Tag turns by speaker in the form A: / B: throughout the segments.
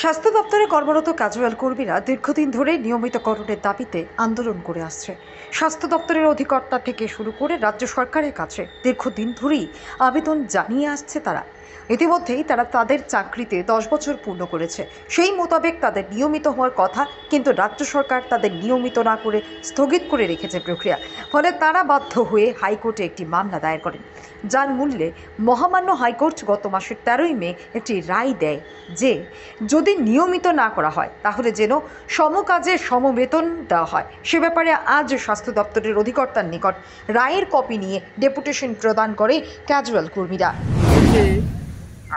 A: স্বাস্থ্য দপ্তরে কর্মরত ক্যাজুয়াল কর্মীরা দীর্ঘদিন ধরে নিয়মিতকরণের দাবিতে আন্দোলন করে আসছে। স্বাস্থ্য দপ্তরের অধিকর্তা থেকে শুরু করে রাজ্য সরকারের কাছে দীর্ঘদিন ধরেই আবেদন জানিয়ে আসছে তারা। ইতিমধ্যেই তারা তাদের চাকরিতে 10 বছর পূর্ণ করেছে। সেই মোতাবেক তাদের নিয়মিত হওয়ার কথা, কিন্তু রাজ্য সরকার তাদের নিয়মিত না করে স্থগিত করে রেখেছে প্রক্রিয়া। ফলে তারা বাধ্য হয়ে হাইকোর্টে একটি মামলা দায়ের করেন, যার মূল্যে মহামান্য হাইকোর্ট গত মাসের 13ই মে একটি রায় দেয় যে যদি নিয়মিত না করা হয় তাহলে যেন সমকাজে সমবেতন দেওয়া হয়। সে ব্যাপারে আজ স্বাস্থ্য দপ্তরের অধিকর্তার নিকট রায়ের কপি নিয়ে ডেপুটেশন প্রদান করে ক্যাজুয়াল কর্মীরা।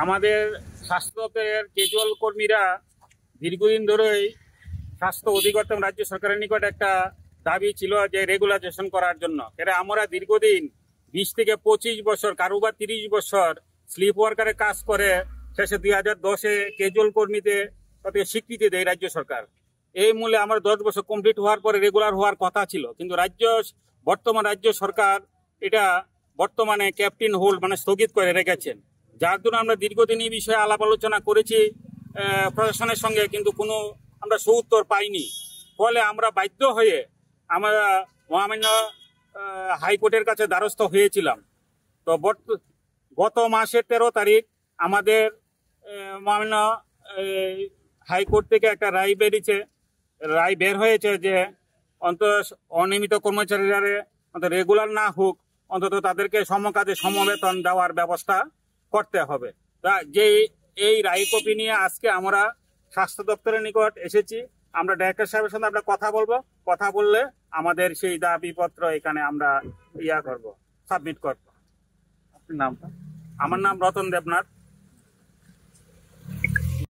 B: আমাদের স্বাস্থ্য দপ্তরের ক্যাজুয়াল কর্মীরা দীর্ঘদিন ধরেই স্বাস্থ্য অধিকর্তা এবং রাজ্য সরকারের নিকট একটা দাবি ছিল যে রেগুলাইজেশন করার জন্য। এটা আমরা দীর্ঘদিন 20 থেকে 25 বছর, কারো বা 30 বছর স্লিপ ওয়ার্কারে কাজ করে শেষে 2010-এ ক্যাজুয়াল কর্মীতে স্বীকৃতি দেয় রাজ্য সরকার। এই মূল্যে আমার 10 বছর কমপ্লিট হওয়ার পরে রেগুলার হওয়ার কথা ছিল, কিন্তু বর্তমান রাজ্য সরকার এটা বর্তমানে ক্যাপ্টেন হোল্ড মানে স্থগিত করে রেখেছেন, যার জন্য আমরা দীর্ঘদিন এই বিষয়ে আলাপ আলোচনা করেছি প্রশাসনের সঙ্গে, কিন্তু কোনো আমরা সুউত্তর পাইনি। ফলে আমরা বাধ্য হয়ে আমরা মহামান্য হাইকোর্টের কাছে দ্বারস্থ হয়েছিলাম। তো গত মাসের 13 তারিখ আমাদের মহামান্য হাইকোর্ট থেকে একটা রায় বের হয়েছে যে অন্তত অনিয়মিত কর্মচারীরা রেগুলার না হোক, অন্তত তাদেরকে সমকাজে সমবেতন দেওয়ার ব্যবস্থা করতে হবে। তা যে এই রায় কপি নিয়ে আজকে আমরা স্বাস্থ্য দপ্তরের নিকট এসেছি। আমরা ডাইরেক্টর সাহেবের সঙ্গে আমরা কথা বললে আমাদের সেই দাবিপত্র এখানে আমরা সাবমিট করব। আপনার নামটা? আমার নাম রতন দেবনাথ।